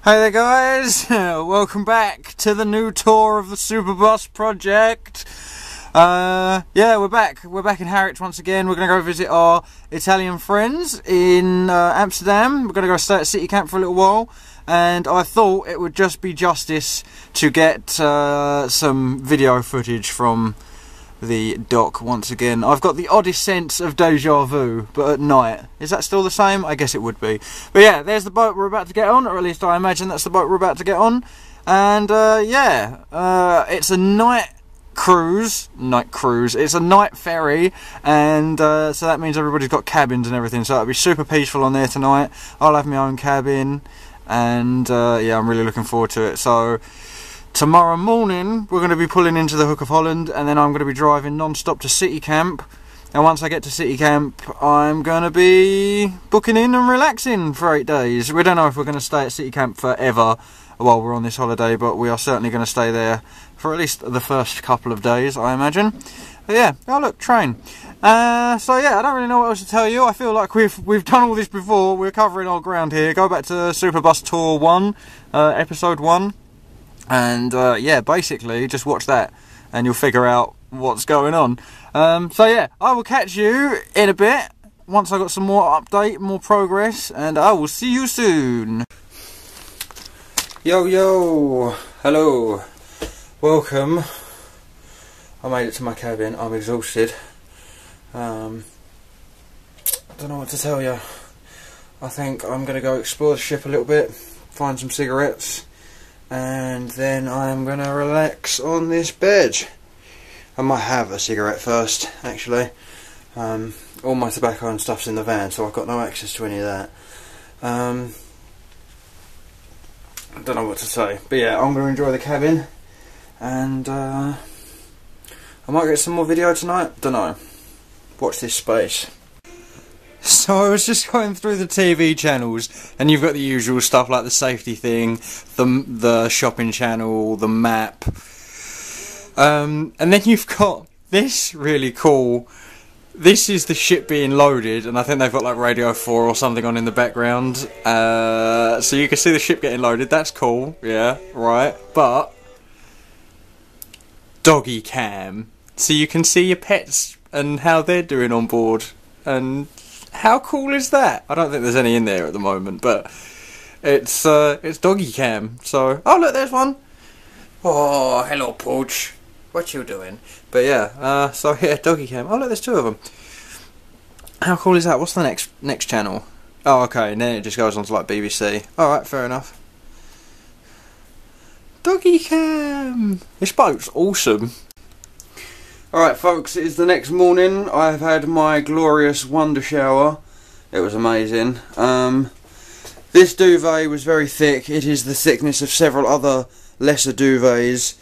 Hey there guys, welcome back to the new tour of the Superbus project. Yeah, we're back in Harwich once again. We're going to go visit our Italian friends in Amsterdam. We're going to go stay at City Camp for a little while, and I thought it would just be justice to get some video footage from the dock once again. I've got the oddest sense of deja vu, but at night. Is that still the same? I guess it would be. But yeah, there's the boat we're about to get on, or at least I imagine that's the boat we're about to get on. And yeah, it's a night cruise. It's a night ferry, and so that means everybody's got cabins and everything, so it'll be super peaceful on there tonight. I'll have my own cabin, and yeah, I'm really looking forward to it. So tomorrow morning we're going to be pulling into the Hook of Holland, and then I'm going to be driving non-stop to City Camp, and once I get to City Camp I'm going to be booking in and relaxing for 8 days. We don't know if we're going to stay at City Camp forever while we're on this holiday, but we are certainly going to stay there for at least the first couple of days, I imagine. But yeah, oh look, train. So yeah, I don't really know what else to tell you. I feel like we've done all this before. We're covering our ground here. Go back to Superbus Tour 1, episode 1. And yeah, basically just watch that and you'll figure out what's going on. So yeah, I will catch you in a bit once I got some more update, more progress, and I will see you soon. Yo, hello, welcome. I made it to my cabin. I'm exhausted. I don't know what to tell you. I think I'm gonna go explore the ship a little bit, find some cigarettes, and then I'm gonna relax on this bed. I might have a cigarette first, actually. All my tobacco and stuff's in the van, so I've got no access to any of that. I don't know what to say, but yeah, I'm gonna enjoy the cabin, and I might get some more video tonight. Don't know. Watch this space. So I was just going through the TV channels, and you've got the usual stuff like the safety thing, the shopping channel, the map, and then you've got this really cool. This is the ship being loaded, and I think they've got like Radio 4 or something on in the background, so you can see the ship getting loaded. That's cool, yeah, right. But doggy cam, so you can see your pets and how they're doing on board, and how cool is that? I don't think there's any in there at the moment, but it's doggy cam. So, oh look, there's one. Oh, hello, Pooch. What you doing? But yeah, so yeah, doggy cam. Oh look, there's two of them. How cool is that? What's the next channel? Oh, okay, and then it just goes on to like BBC. All right, fair enough. Doggy cam. This boat's awesome. Alright folks, it is the next morning. I've had my glorious wonder shower. It was amazing. This duvet was very thick. It is the thickness of several other lesser duvets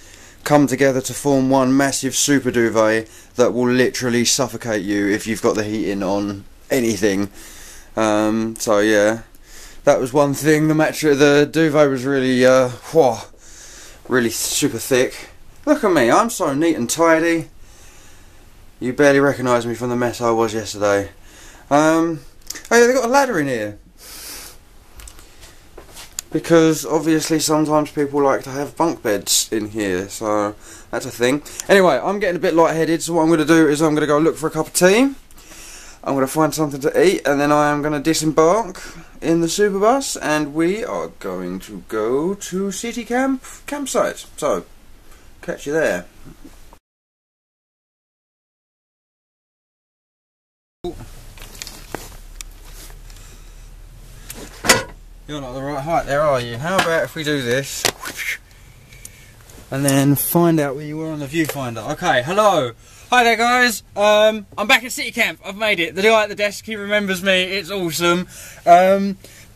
come together to form one massive super duvet that will literally suffocate you if you've got the heating on anything. So yeah, that was one thing. The duvet was really, really super thick. Look at me, I'm so neat and tidy. You barely recognise me from the mess I was yesterday. Oh yeah, they've got a ladder in here. Because obviously sometimes people like to have bunk beds in here, so that's a thing. Anyway, I'm getting a bit lightheaded, so what I'm going to do is I'm going to go look for a cup of tea. I'm going to find something to eat, and then I am going to disembark in the Superbus, and we are going to go to City campsite. So, catch you there. You're not the right height there, are you? How about if we do this and then find out where you were on the viewfinder? Okay, hello. Hi there guys. I'm back at City Camp. I've made it. The guy at the desk, he remembers me. It's awesome.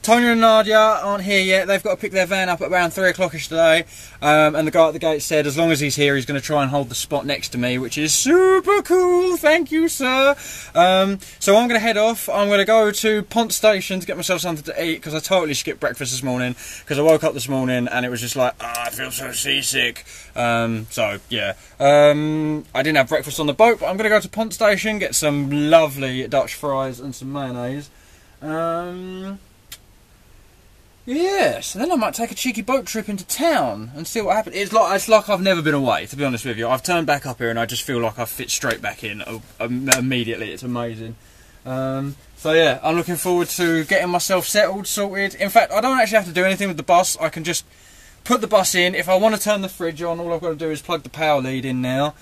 Tonya and Nadia aren't here yet. They've got to pick their van up at around 3 o'clock-ish today. And the guy at the gate said as long as he's here, he's going to try and hold the spot next to me, which is super cool. Thank you, sir. So I'm going to head off. I'm going to go to Pont Station to get myself something to eat, because I totally skipped breakfast this morning, because I woke up this morning and it was just like, I feel so seasick. So, yeah. I didn't have breakfast on the boat, but I'm going to go to Pont Station, get some lovely Dutch fries and some mayonnaise. Yes, and then I might take a cheeky boat trip into town and see what happens. It's like I've never been away, to be honest with you. I've turned back up here and I just feel like I fit straight back in immediately. It's amazing. So yeah, I'm looking forward to getting myself settled, sorted. In fact, I don't actually have to do anything with the bus. I can just put the bus in. If I want to turn the fridge on, all I've got to do is plug the power lead in now.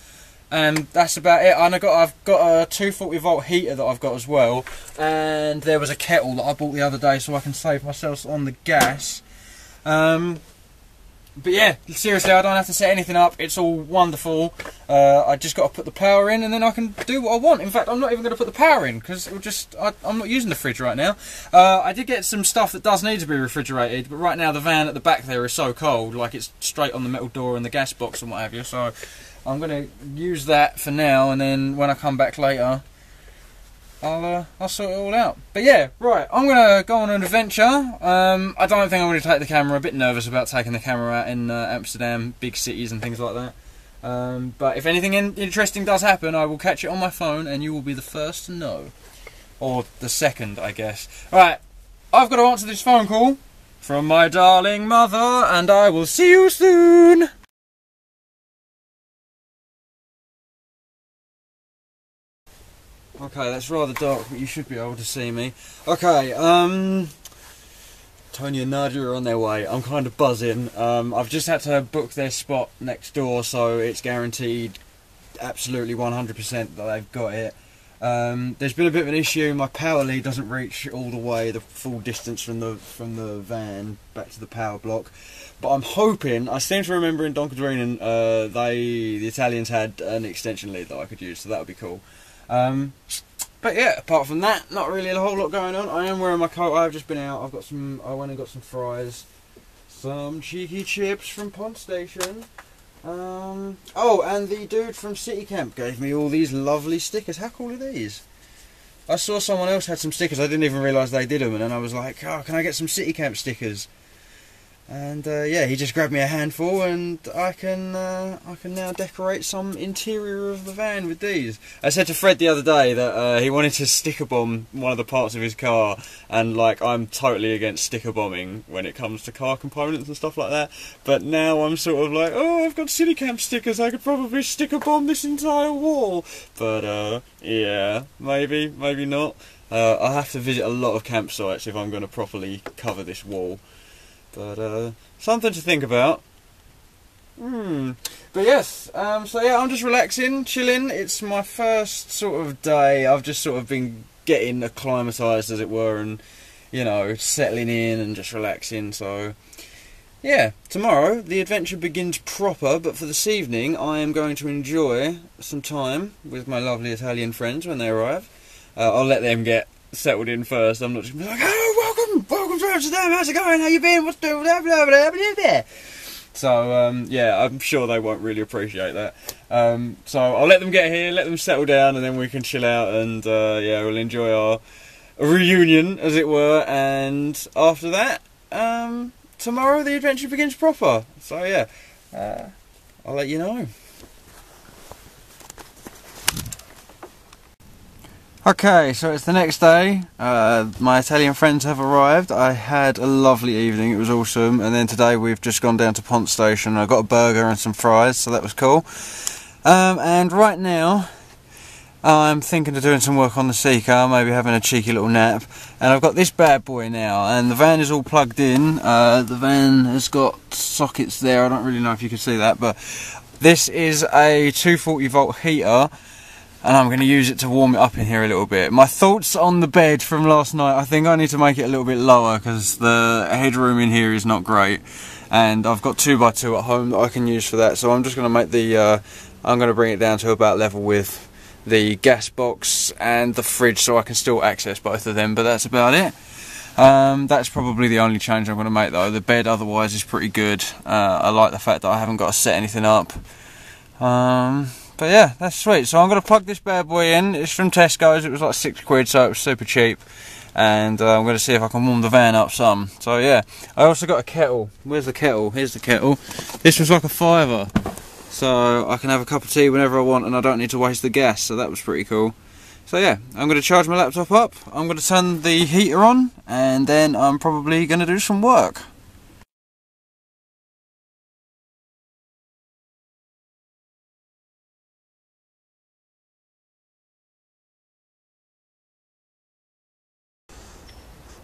And that's about it. And I've got a 240 volt heater that I've got as well. And there was a kettle that I bought the other day so I can save myself on the gas. But yeah, seriously, I don't have to set anything up. It's all wonderful. I just got to put the power in and then I can do what I want. In fact, I'm not even going to put the power in because I'm not using the fridge right now. I did get some stuff that does need to be refrigerated, but right now the van at the back there is so cold, like it's straight on the metal door and the gas box and what have you. So I'm going to use that for now, and then when I come back later, I'll sort it all out. But yeah, right, I'm going to go on an adventure. I don't think I'm going to take the camera. A bit nervous about taking the camera out in Amsterdam, big cities and things like that. But if anything interesting does happen, I will catch it on my phone and you will be the first to know. Or the second, I guess. Right, I've got to answer this phone call from my darling mother, and I will see you soon. Okay, that's rather dark, but you should be able to see me. Okay, Tony and Nadia are on their way. I'm kind of buzzing. I've just had to book their spot next door, so it's guaranteed absolutely 100% that they've got it. There's been a bit of an issue. My power lead doesn't reach all the way, the full distance from the van back to the power block. But I'm hoping, I seem to remember in Donkadrinen, the Italians had an extension lead that I could use, so that would be cool. But yeah, apart from that, not really a whole lot going on. I am wearing my coat. I've just been out. I went and got some fries, some cheeky chips from Pond Station. Oh, and the dude from City Camp gave me all these lovely stickers. How cool are these? I saw someone else had some stickers. I didn't even realise they did them, and then I was like, oh, can I get some City Camp stickers? And yeah, he just grabbed me a handful, and I can now decorate some interior of the van with these. I said to Fred the other day that he wanted to sticker bomb one of the parts of his car, and like I'm totally against sticker bombing when it comes to car components and stuff like that. But now I'm sort of like, oh, I've got City Camp stickers. I could probably sticker bomb this entire wall. But yeah, maybe not. I'll have to visit a lot of campsites if I'm going to properly cover this wall. But something to think about. But yes, so yeah, I'm just relaxing, chilling. It's my first sort of day. I've just sort of been getting acclimatised, as it were, and you know, settling in and just relaxing. So yeah, tomorrow the adventure begins proper, but for this evening I am going to enjoy some time with my lovely Italian friends when they arrive. I'll let them get settled in first. I'm not just going to be like, oh, welcome to Amsterdam, how's it going, how you been, what's doing, blah, blah, blah, blah, blah. So, yeah, I'm sure they won't really appreciate that. So I'll let them get here, let them settle down, and then we can chill out, and yeah, we'll enjoy our reunion, as it were, and after that, tomorrow the adventure begins proper. So, yeah, I'll let you know. Okay, so it's the next day. My Italian friends have arrived. I had a lovely evening, it was awesome, and then today we've just gone down to Pont Station. I got a burger and some fries, so that was cool. And right now I'm thinking of doing some work on the Seeker, maybe having a cheeky little nap. And I've got this bad boy now, and the van is all plugged in. The van has got sockets there, I don't really know if you can see that, but this is a 240 volt heater, and I'm going to use it to warm it up in here a little bit. My thoughts on the bed from last night, I think I need to make it a little bit lower because the headroom in here is not great, and I've got 2x2 at home that I can use for that, so I'm just going to make the I'm going to bring it down to about level with the gas box and the fridge so I can still access both of them, but that's about it. That's probably the only change I'm going to make though. The bed otherwise is pretty good. I like the fact that I haven't got to set anything up. But yeah, that's sweet. So I'm going to plug this bad boy in. It's from Tesco's. It was like £6, so it was super cheap. And I'm going to see if I can warm the van up some. So yeah, I also got a kettle. Where's the kettle? Here's the kettle. This was like a £5. So I can have a cup of tea whenever I want and I don't need to waste the gas. So that was pretty cool. So yeah, I'm going to charge my laptop up, I'm going to turn the heater on, and then I'm probably going to do some work.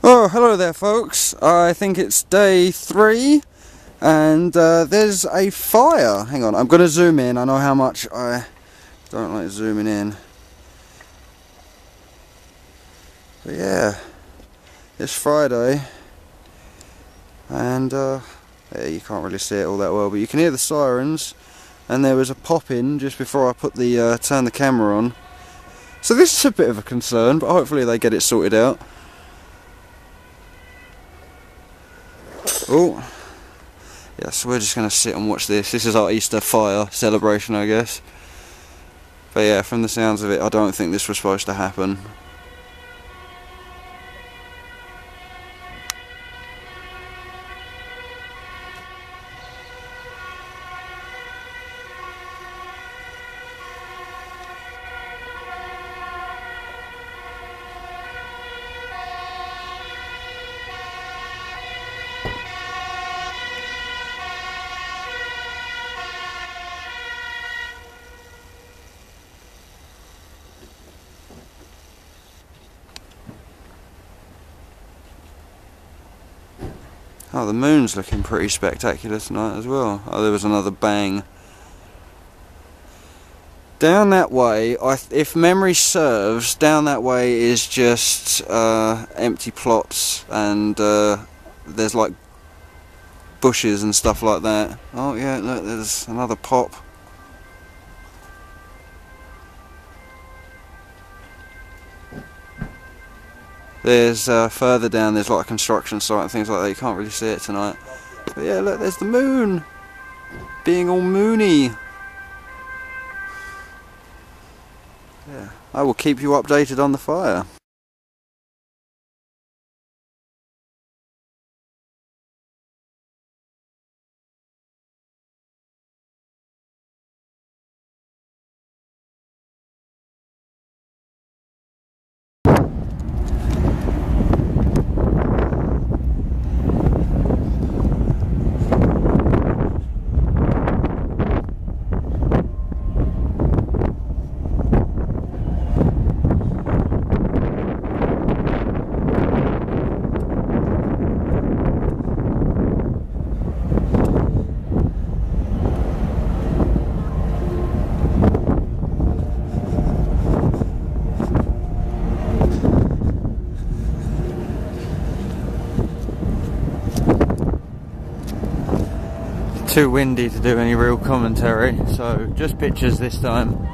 Oh, hello there folks. I think it's day 3 and there's a fire. Hang on, I'm going to zoom in. I know how much I don't like zooming in. But yeah, it's Friday and yeah, you can't really see it all that well, but you can hear the sirens, and there was a pop-in just before I put the turn the camera on. So this is a bit of a concern, but hopefully they get it sorted out. Oh, yeah, so we're just going to sit and watch this. This is our Easter fire celebration, I guess. But yeah, from the sounds of it, I don't think this was supposed to happen. Oh, the moon's looking pretty spectacular tonight as well. Oh, there was another bang. Down that way, if memory serves, down that way is just empty plots, and there's like bushes and stuff like that. Oh yeah, look, there's another pop. There's further down, there's like a construction site and things like that. You can't really see it tonight. But yeah, look, there's the moon. Being all moony. Yeah, I will keep you updated on the fire. Too windy to do any real commentary, so just pictures this time.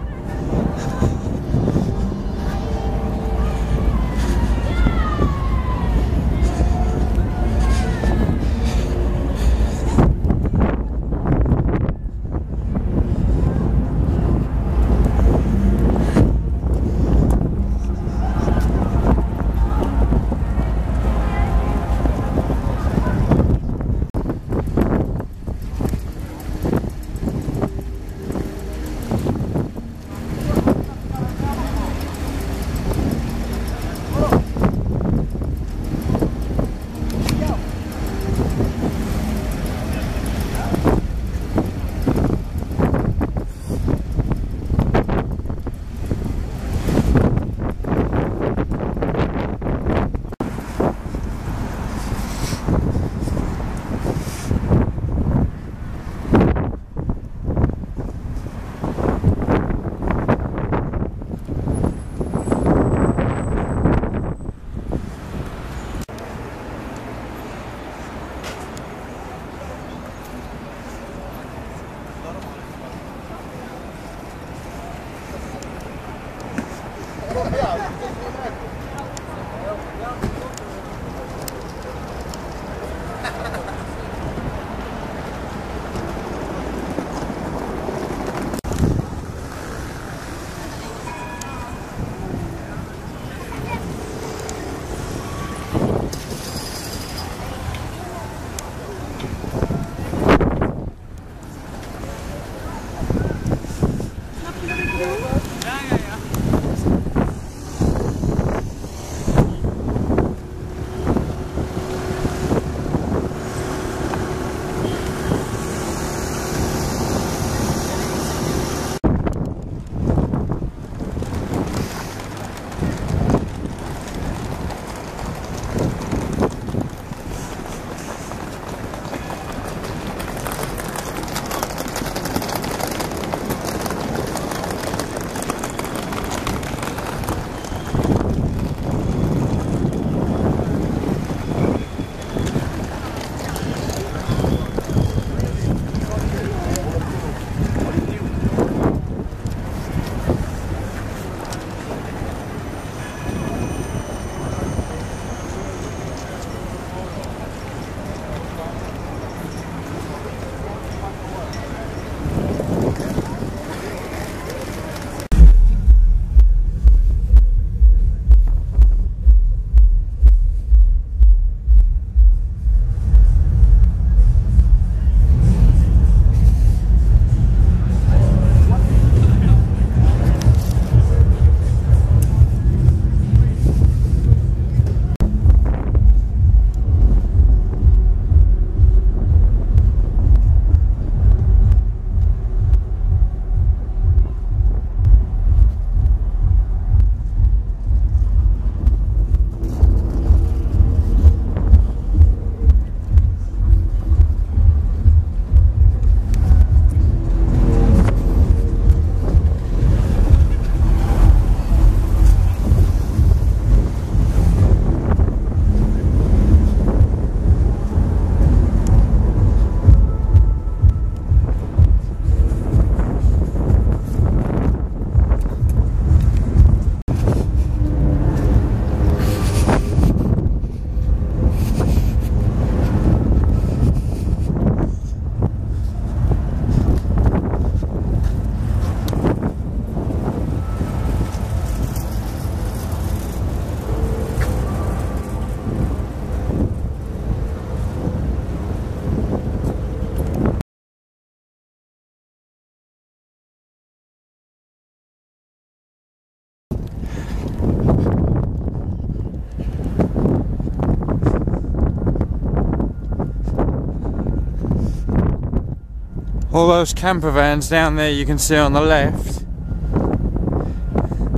All those camper vans down there you can see on the left,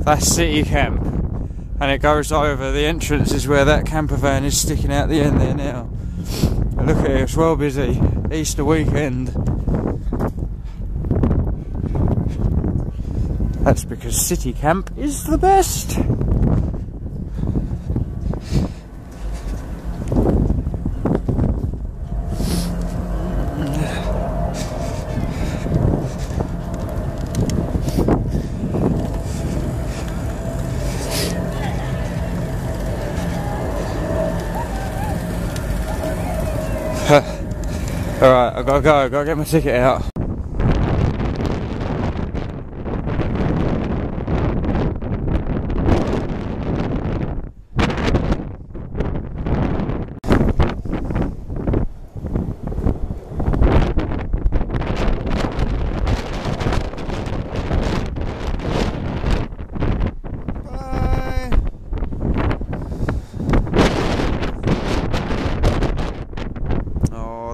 that's City Camp, and it goes over. The entrance is where that camper van is sticking out the end there now. Look at it, it's well busy. Easter weekend. That's because City Camp is the best. Alright, I've got to go, I've got to get my ticket out.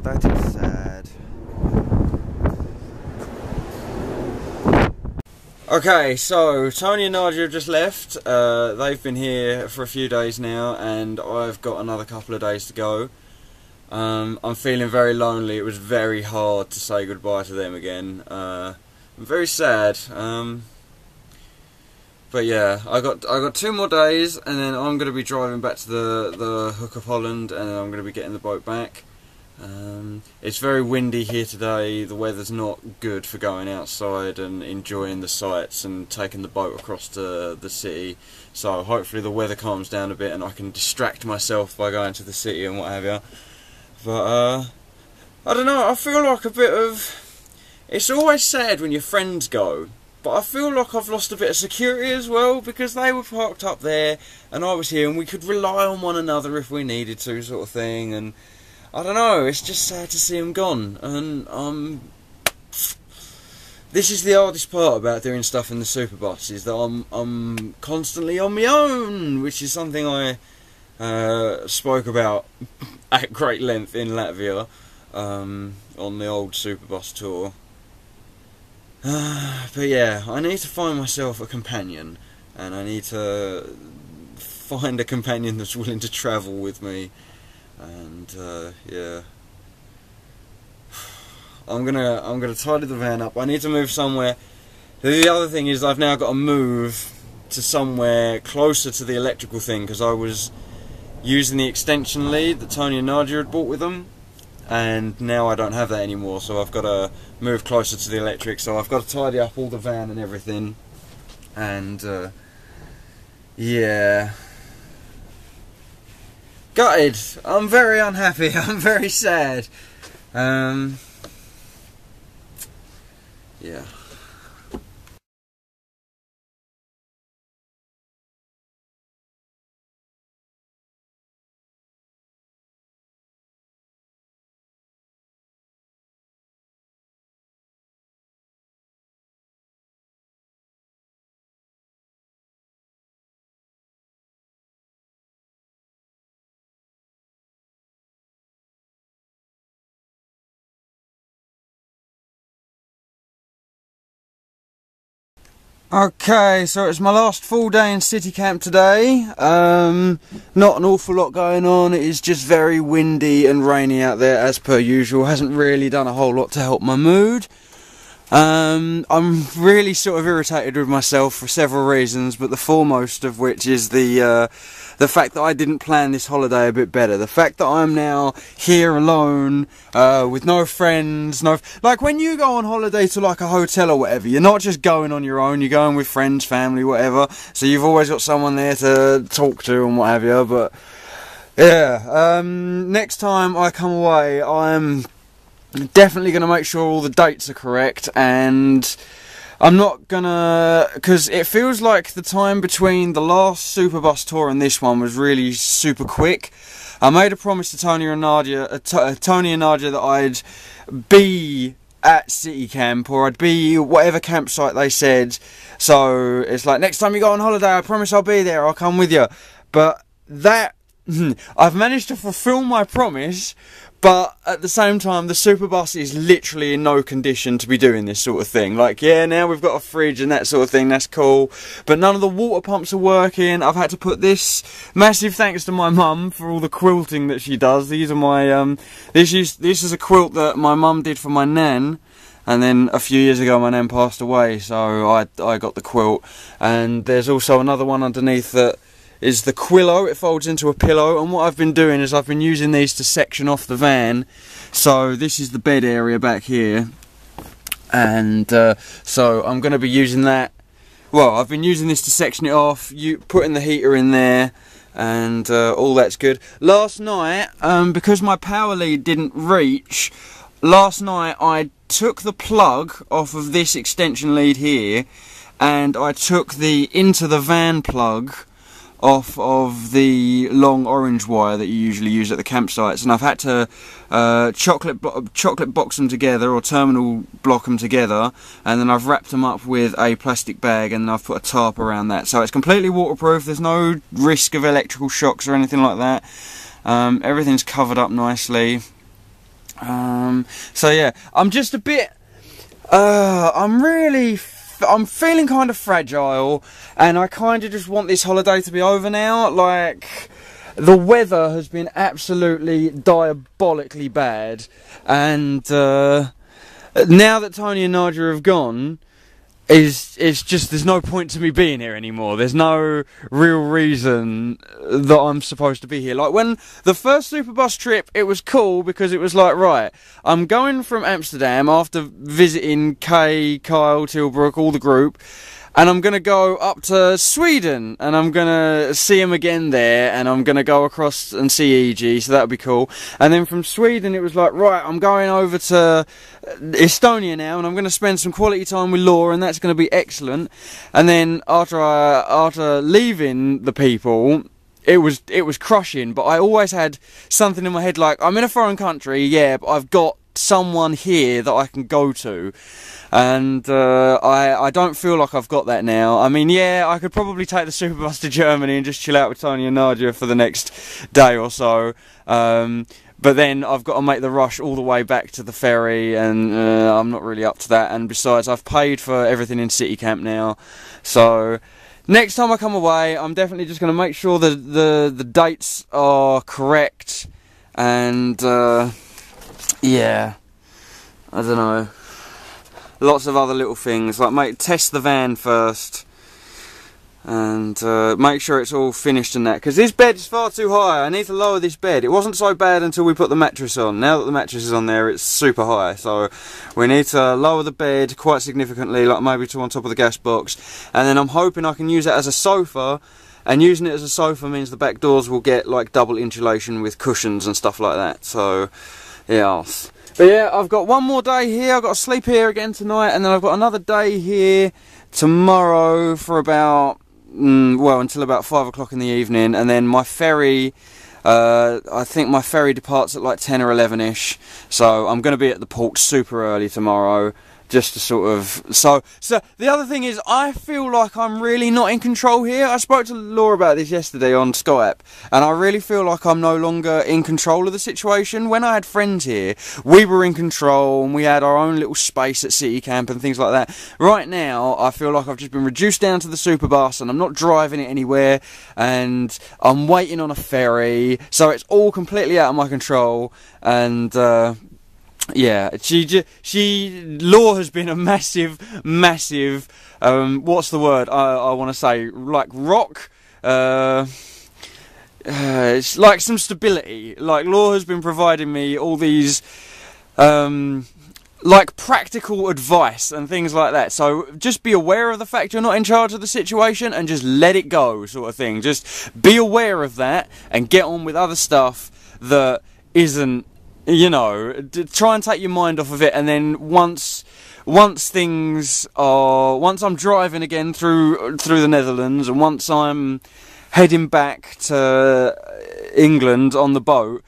That is sad. Okay, so Tony and Nadia have just left. They've been here for a few days now, and I've got another couple of days to go. I'm feeling very lonely. It was very hard to say goodbye to them again. I'm very sad. But yeah, I got 2 more days, and then I'm going to be driving back to the Hook of Holland, and then I'm going to be getting the boat back. It's very windy here today. The weather's not good for going outside and enjoying the sights and taking the boat across to the city. So hopefully the weather calms down a bit and I can distract myself by going to the city and what have you. But I don't know, I feel like a bit of... It's always sad when your friends go, but I feel like I've lost a bit of security as well, because they were parked up there and I was here and we could rely on one another if we needed to, sort of thing. And I don't know, it's just sad to see them gone, and this is the hardest part about doing stuff in the Superbus, is that I'm constantly on my own, which is something I spoke about at great length in Latvia on the old Superbus tour. But yeah, I need to find myself a companion, and I need to find a companion that's willing to travel with me. And yeah, I'm gonna tidy the van up. I need to move somewhere. The other thing is I've now got to move to somewhere closer to the electrical thing, because I was using the extension lead that Tony and Nadia had bought with them, and now I don't have that anymore, so I've got to move closer to the electric. So I've got to tidy up all the van and everything, and yeah. Gutted. I'm very unhappy. I'm very sad. Yeah. Okay, so it's my last full day in City Camp today. Not an awful lot going on. It is just very windy and rainy out there as per usual. Hasn't really done a whole lot to help my mood. I'm really sort of irritated with myself for several reasons, but the foremost of which is the fact that I didn't plan this holiday a bit better. The fact that I'm now here alone, with no friends, like when you go on holiday to like a hotel or whatever, you're not just going on your own, you're going with friends, family, whatever, so you've always got someone there to talk to and what have you. But yeah, next time I come away, I'm definitely going to make sure all the dates are correct, and I'm not gonna, because it feels like the time between the last Superbus tour and this one was really super quick. I made a promise to Tony and Nadia that I'd be at City Camp, or I'd be whatever campsite they said. So it's like, next time you go on holiday, I promise I'll be there, I'll come with you. But that I've managed to fulfill my promise, but at the same time, the Superbus is literally in no condition to be doing this sort of thing. Like, yeah, now we've got a fridge and that sort of thing, that's cool, but none of the water pumps are working. I've had to put this, massive thanks to my mum for all the quilting that she does. These are my, this is a quilt that my mum did for my nan. And then a few years ago my nan passed away, so I got the quilt. And there's also another one underneath that is the quillo. It folds into a pillow, and what I've been doing is I've been using these to section off the van. So this is the bed area back here, and so I'm going to be using that. Well, I've been using this to section it off, putting the heater in there, and all that's good. Last night, because my power lead didn't reach, last night I took the plug off of this extension lead here, and I took the into the van plug off of the long orange wire that you usually use at the campsites, and I've had to chocolate box them together, or terminal block them together, and then I've wrapped them up with a plastic bag, and I've put a tarp around that, so it's completely waterproof. There's no risk of electrical shocks or anything like that. Everything's covered up nicely. So yeah, I'm just a bit, I'm feeling kind of fragile, and I kind of just want this holiday to be over now. Like, the weather has been absolutely diabolically bad, and now that Tony and Nadia have gone, it's just, there's no point to me being here anymore. There's no real reason that I'm supposed to be here. Like, when the first Superbus trip, it was cool because it was like, right, I'm going from Amsterdam after visiting Kay, Kyle, Tilbrook, all the group, and I'm going to go up to Sweden, and I'm going to see him again there, and I'm going to go across and see EG, so that would be cool. And then from Sweden, it was like, right, I'm going over to Estonia now, and I'm going to spend some quality time with Laura, and that's going to be excellent. And then after leaving the people, it was crushing, but I always had something in my head like, I'm in a foreign country, yeah, but I've got someone here that I can go to, and I don't feel like I've got that now. I mean, yeah, I could probably take the Superbus to Germany and just chill out with Tony and Nadia for the next day or so, but then I've got to make the rush all the way back to the ferry, and I'm not really up to that. And besides, I've paid for everything in City Camp now, so next time I come away, I'm definitely just going to make sure that the dates are correct, and yeah, I don't know, lots of other little things, like test the van first, and make sure it's all finished and that, because this bed is far too high. I need to lower this bed. It wasn't so bad until we put the mattress on. Now that the mattress is on there, it's super high, so we need to lower the bed quite significantly, like maybe to on top of the gas box, and then I'm hoping I can use it as a sofa. And using it as a sofa means the back doors will get like double insulation with cushions and stuff like that, so yeah. But yeah, I've got one more day here. I've got to sleep here again tonight, and then I've got another day here tomorrow for about, well, until about 5 o'clock in the evening, and then my ferry, I think my ferry departs at like 10 or 11ish, so I'm going to be at the port super early tomorrow, just to sort of, so the other thing is, I feel like I'm really not in control here. I spoke to Laura about this yesterday on Skype, and I really feel like I'm no longer in control of the situation. When I had friends here, we were in control, and we had our own little space at City Camp and things like that. Right now, I feel like I've just been reduced down to the Superbus, and I'm not driving it anywhere, and I'm waiting on a ferry, so it's all completely out of my control, and yeah, Law has been a massive, what's the word I want to say, like rock, it's like some stability. Like, Law has been providing me all these, like practical advice and things like that, so just be aware of the fact you're not in charge of the situation, and just let it go, sort of thing. Just be aware of that, and get on with other stuff that isn't, you know, try and take your mind off of it, and then once I'm driving again through the Netherlands, and once I'm heading back to England on the boat,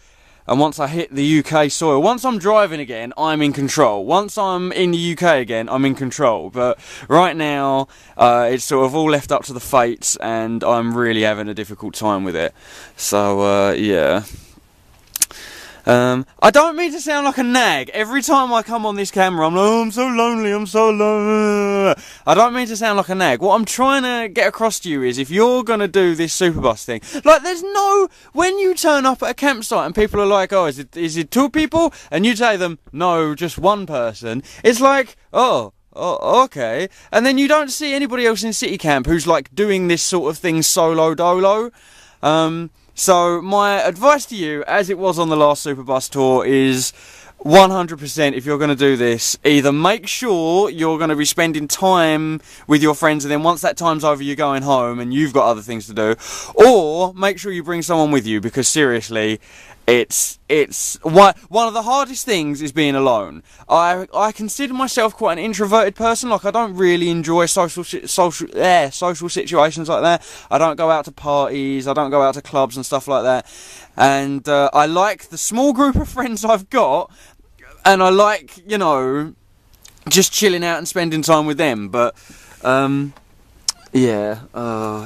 And once I hit the UK soil, once I'm driving again, I'm in control. Once I'm in the UK again, I'm in control. But right now, it's sort of all left up to the fates, and I'm really having a difficult time with it. So, yeah. I don't mean to sound like a nag. Every time I come on this camera, I'm like, oh, I'm so lonely, I'm so lonely. I don't mean to sound like a nag. What I'm trying to get across to you is, if you're going to do this Superbus thing, like, there's no, when you turn up at a campsite and people are like, oh, is it 2 people? And you tell them, no, just 1 person. It's like, oh, okay. And then you don't see anybody else in City Camp who's, like, doing this sort of thing solo dolo. So my advice to you, as it was on the last Superbus tour, is 100%, if you're going to do this, either make sure you're going to be spending time with your friends, and then once that time's over, you're going home and you've got other things to do, or make sure you bring someone with you, because seriously, it's one of the hardest things is being alone. I consider myself quite an introverted person. Like, I don't really enjoy social situations like that. I don't go out to parties, I don't go out to clubs and stuff like that. And I like the small group of friends I've got, and I like, you know, just chilling out and spending time with them. But yeah,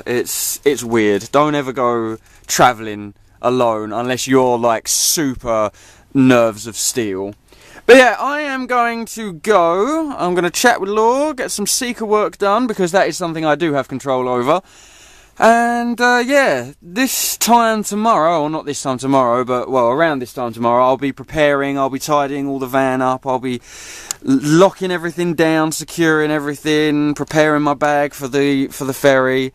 it's weird. Don't ever go travelling alone unless you're like super nerves of steel. But yeah, I am going to go. I'm going to chat with Law, get some seeker work done, because that is something I do have control over. And yeah, this time tomorrow, or not this time tomorrow, but well, around this time tomorrow, I'll be preparing, I'll be tidying all the van up, I'll be locking everything down, securing everything, preparing my bag for the ferry,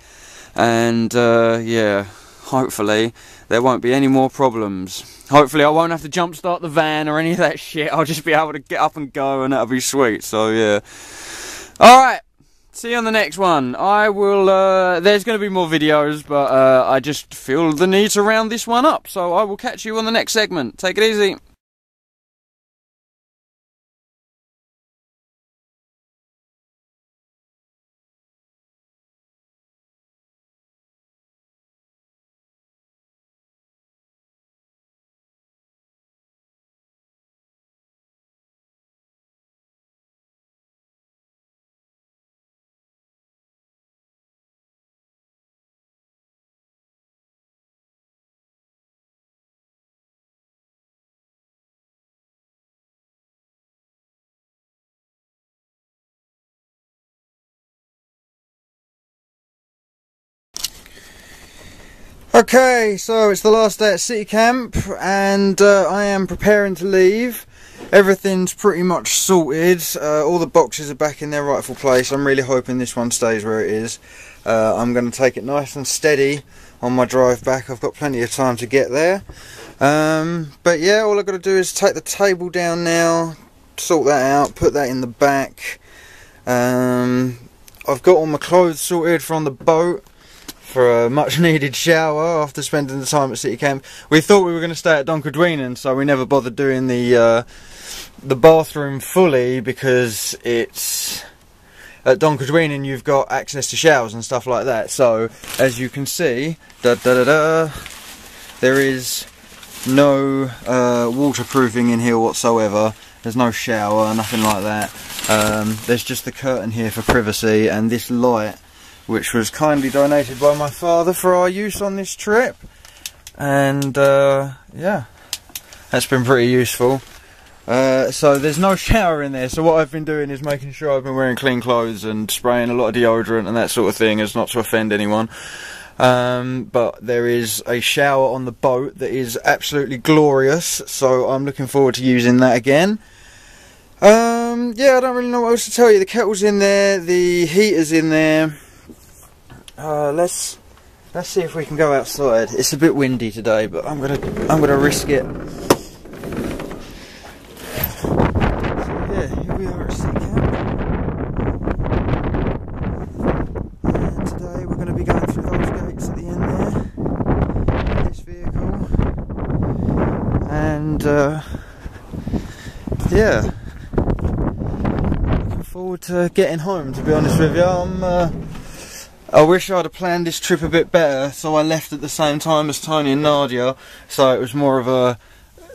and yeah, hopefully there won't be any more problems. Hopefully I won't have to jump start the van or any of that shit. I'll just be able to get up and go, and that'll be sweet. So yeah. Alright, see you on the next one. I will, there's going to be more videos, but I just feel the need to round this one up. So I will catch you on the next segment. Take it easy. Okay, so it's the last day at City Camp, and I am preparing to leave. Everything's pretty much sorted. All the boxes are back in their rightful place. I'm really hoping this one stays where it is. I'm going to take it nice and steady on my drive back. I've got plenty of time to get there. But yeah, all I've got to do is take the table down now, sort that out, put that in the back. I've got all my clothes sorted from the boat for a much needed shower after spending the time at City Camp. We thought we were going to stay at Donkerdwenen, so we never bothered doing the bathroom fully, because it's at Donkerdwenen you've got access to showers and stuff like that. So as you can see, there is no waterproofing in here whatsoever. There's no shower, nothing like that. There's just the curtain here for privacy, and this light, which was kindly donated by my father for our use on this trip. And yeah, that's been pretty useful. So there's no shower in there, so what I've been doing is making sure I've been wearing clean clothes and spraying a lot of deodorant and that sort of thing, as not to offend anyone. But there is a shower on the boat that is absolutely glorious, so I'm looking forward to using that again. Yeah, I don't really know what else to tell you. The kettle's in there, the heater's in there. Let's see if we can go outside. It's a bit windy today, but I'm gonna risk it. So yeah, here we are at City Camp, and today we're going to be going through those gates at the end there in this vehicle, and yeah, looking forward to getting home, to be honest with you. I wish I'd have planned this trip a bit better, so I left at the same time as Tony and Nadia, so it was more of a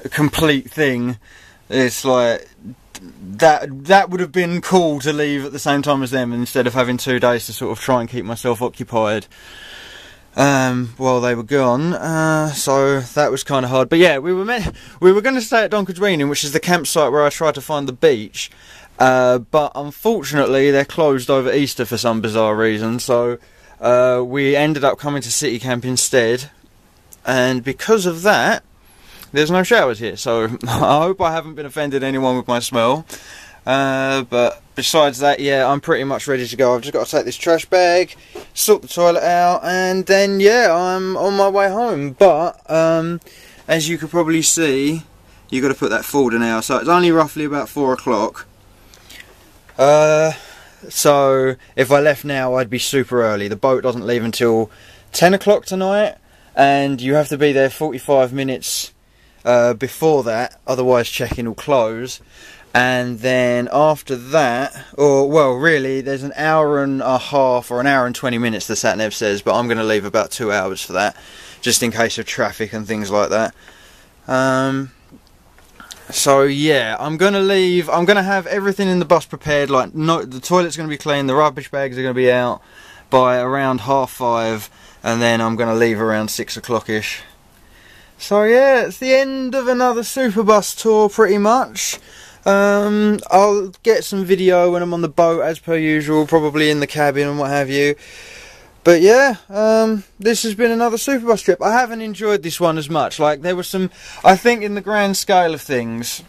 complete thing. It's like that would have been cool to leave at the same time as them, instead of having 2 days to sort of try and keep myself occupied while they were gone. So that was kind of hard. But yeah, we were going to stay at Donkadweening, which is the campsite where I tried to find the beach, but unfortunately they're closed over Easter for some bizarre reason, so we ended up coming to City Camp instead, and because of that there's no showers here, so I hope I haven't been offended anyone with my smell. But besides that, yeah, I'm pretty much ready to go. I've just got to take this trash bag, sort the toilet out, and then yeah, I'm on my way home. But as you could probably see, you've got to put that forward now, so it's only roughly about 4 o'clock. So if I left now, I'd be super early. The boat doesn't leave until 10 o'clock tonight, and you have to be there 45 minutes before that, otherwise check-in will close. And then after that, or well, really, there's an hour and a half or an hour and 20 minutes, the sat-nav says, but I'm going to leave about 2 hours for that, just in case of traffic and things like that. So yeah, I'm going to leave. I'm going to have everything in the bus prepared, like the toilet's going to be clean, the rubbish bags are going to be out by around 5:30, and then I'm going to leave around 6 o'clock-ish. So yeah, it's the end of another Superbus tour pretty much. I'll get some video when I'm on the boat as per usual, probably in the cabin and what have you. But yeah, this has been another Superbus trip. I haven't enjoyed this one as much. Like, there were some, I think in the grand scale of things,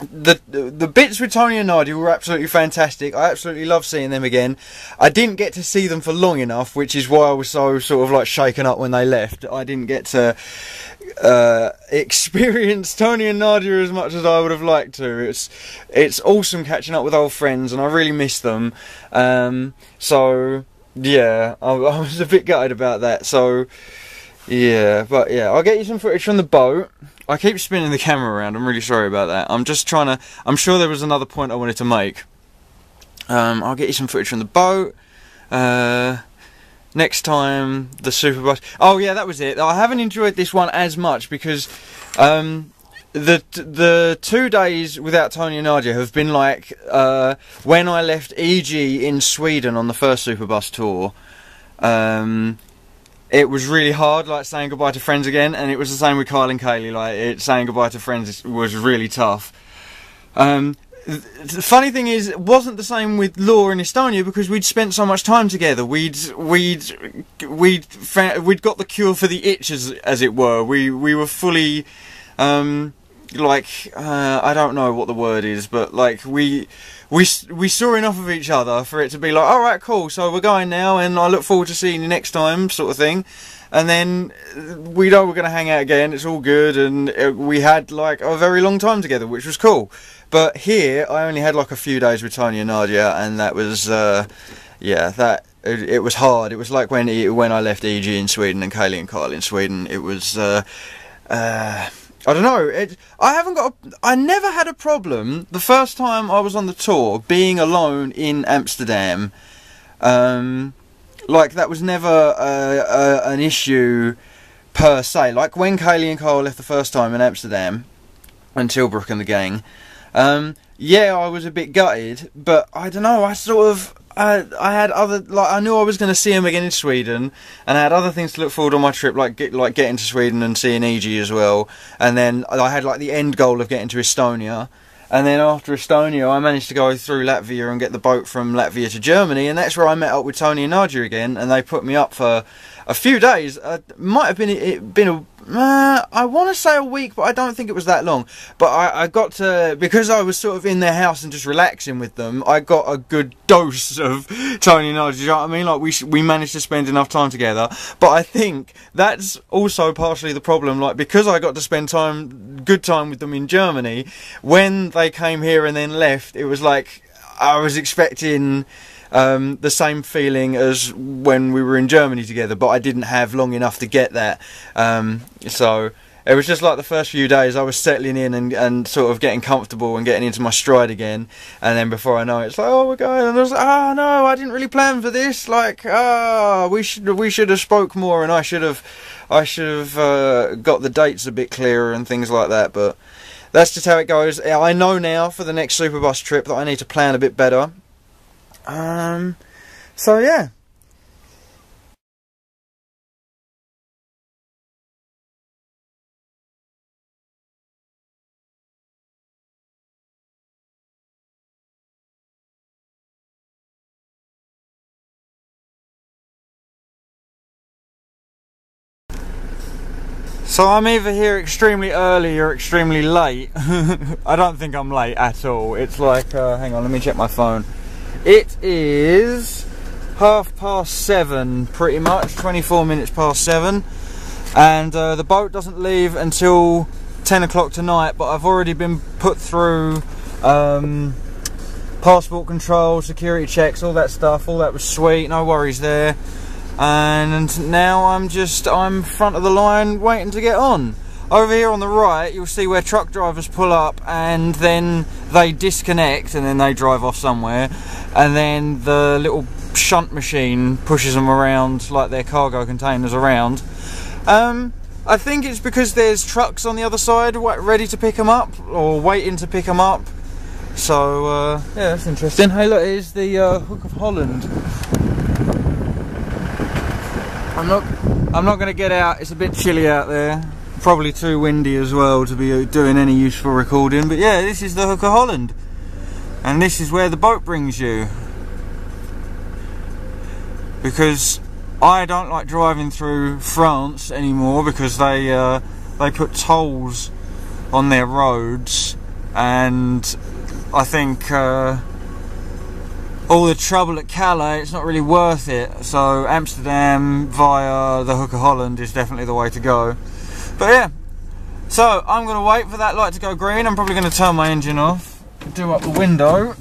the bits with Tony and Nadia were absolutely fantastic. I absolutely love seeing them again. I didn't get to see them for long enough, which is why I was so sort of like shaken up when they left. I didn't get to experience Tony and Nadia as much as I would have liked to. It's awesome catching up with old friends, and I really miss them. So yeah, I was a bit gutted about that. So yeah, but yeah, I'll get you some footage from the boat. I keep spinning the camera around, I'm really sorry about that. I'm just trying to, I'm sure there was another point I wanted to make. I'll get you some footage from the boat. Next time, the Superbus. Oh yeah, that was it. I haven't enjoyed this one as much because the 2 days without Tony and Nadia have been like when I left EG in Sweden on the first Superbus tour. It was really hard, like saying goodbye to friends again, and it was the same with Kyle and Kaylee. Like, saying goodbye to friends was really tough. The funny thing is, it wasn't the same with Law in Estonia because we'd spent so much time together. We'd got the cure for the itch, as it were. We were fully, like, I don't know what the word is, but like we saw enough of each other for it to be like, alright, cool, so we're going now, and I look forward to seeing you next time, sort of thing. And then we know we're going to hang out again, it's all good, and we had like a very long time together, which was cool. But here, I only had like a few days with Tony and Nadia, and that was, yeah, it was hard. It was like when I left EG in Sweden and Kaylee and Kyle in Sweden. It was, I don't know, I never had a problem the first time I was on the tour being alone in Amsterdam. Like, that was never an issue per se. Like when Kaylee and Kyle left the first time in Amsterdam, and Tilbrook and the gang, yeah, I was a bit gutted, but I don't know, I sort of, I had other, like, I knew I was going to see him again in Sweden, and I had other things to look forward on my trip, like getting to Sweden and seeing EG as well, and then I had like the end goal of getting to Estonia, and then after Estonia I managed to go through Latvia and get the boat from Latvia to Germany, and that's where I met up with Tony and Nadia again, and they put me up for a few days. Might have been I want to say a week, but I don't think it was that long. But I got to, because I was sort of in their house and just relaxing with them, I got a good dose of Tony and Nadia, you know what I mean? Like, we managed to spend enough time together. But I think that's also partially the problem, like, because I got to spend good time with them in Germany, when they came here and then left, it was like I was expecting the same feeling as when we were in Germany together, but I didn't have long enough to get that. So it was just like the first few days I was settling in and sort of getting comfortable and getting into my stride again, and then before I know it, it's like, oh, we're going, and I was like, oh no, I didn't really plan for this, like, we should have spoke more, and I should have got the dates a bit clearer and things like that. But that's just how it goes. I know now for the next Superbus trip that I need to plan a bit better. So yeah. So I'm either here extremely early or extremely late. I don't think I'm late at all. It's like, hang on, let me check my phone. It is 7:30, pretty much, 24 minutes past 7. And the boat doesn't leave until 10 o'clock tonight, but I've already been put through passport control, security checks, all that stuff. All that was sweet, no worries there. And now I'm front of the line waiting to get on. Over here on the right you'll see where truck drivers pull up and then they disconnect and then they drive off somewhere, and then the little shunt machine pushes them around like their cargo containers around. I think it's because there's trucks on the other side ready to pick them up or waiting to pick them up. So yeah, that's interesting. Hey look, here's the Hook of Holland. I'm not going to get out, it's a bit chilly out there, probably too windy as well to be doing any useful recording, but yeah, this is the Hook of Holland, and this is where the boat brings you, because I don't like driving through France anymore because they put tolls on their roads, and I think all the trouble at Calais, it's not really worth it. So Amsterdam via the Hook of Holland is definitely the way to go. But yeah, so I'm going to wait for that light to go green. I'm probably going to turn my engine off, do up the window,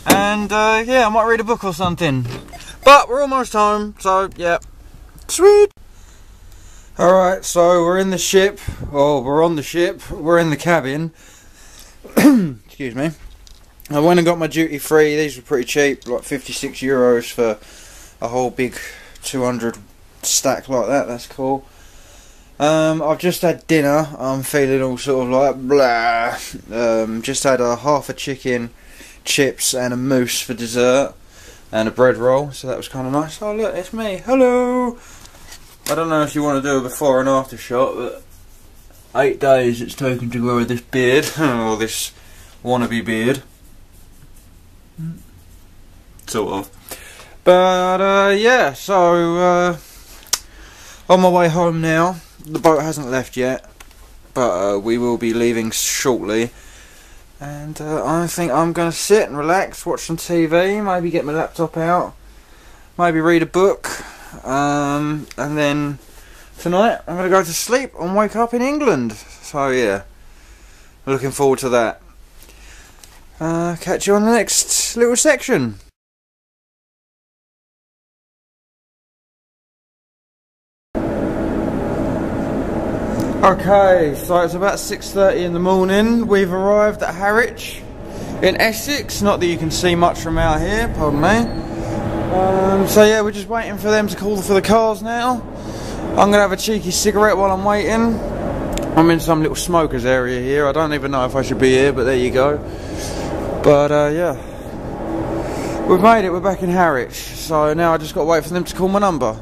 and yeah, I might read a book or something. But we're almost home, so yeah, sweet. Alright, so we're in the ship, or we're on the ship, we're in the cabin. Excuse me. I went and got my duty free. These were pretty cheap, like 56 euros for a whole big 200 stack like that. That's cool. I've just had dinner. I'm feeling all sort of like blah. Just had a half a chicken, chips and a mousse for dessert, and a bread roll, so that was kind of nice. Oh look, it's me. Hello. I don't know if you want to do a before and after shot, but 8 days it's taken to grow this beard, or this wannabe beard. Sort of. But yeah, so on my way home now. The boat hasn't left yet, but we will be leaving shortly. And I think I'm going to sit and relax, watch some TV, maybe get my laptop out, maybe read a book, and then tonight I'm going to go to sleep and wake up in England. So yeah, looking forward to that. Catch you on the next little section. Okay, so it's about 6:30 in the morning. We've arrived at Harwich in Essex. Not that you can see much from out here, pardon me. So yeah, we're just waiting for them to call for the cars now. I'm going to have a cheeky cigarette while I'm waiting. I'm in some little smokers area here. I don't even know if I should be here, but there you go. But yeah, we've made it. We're back in Harwich. So now I just got to wait for them to call my number.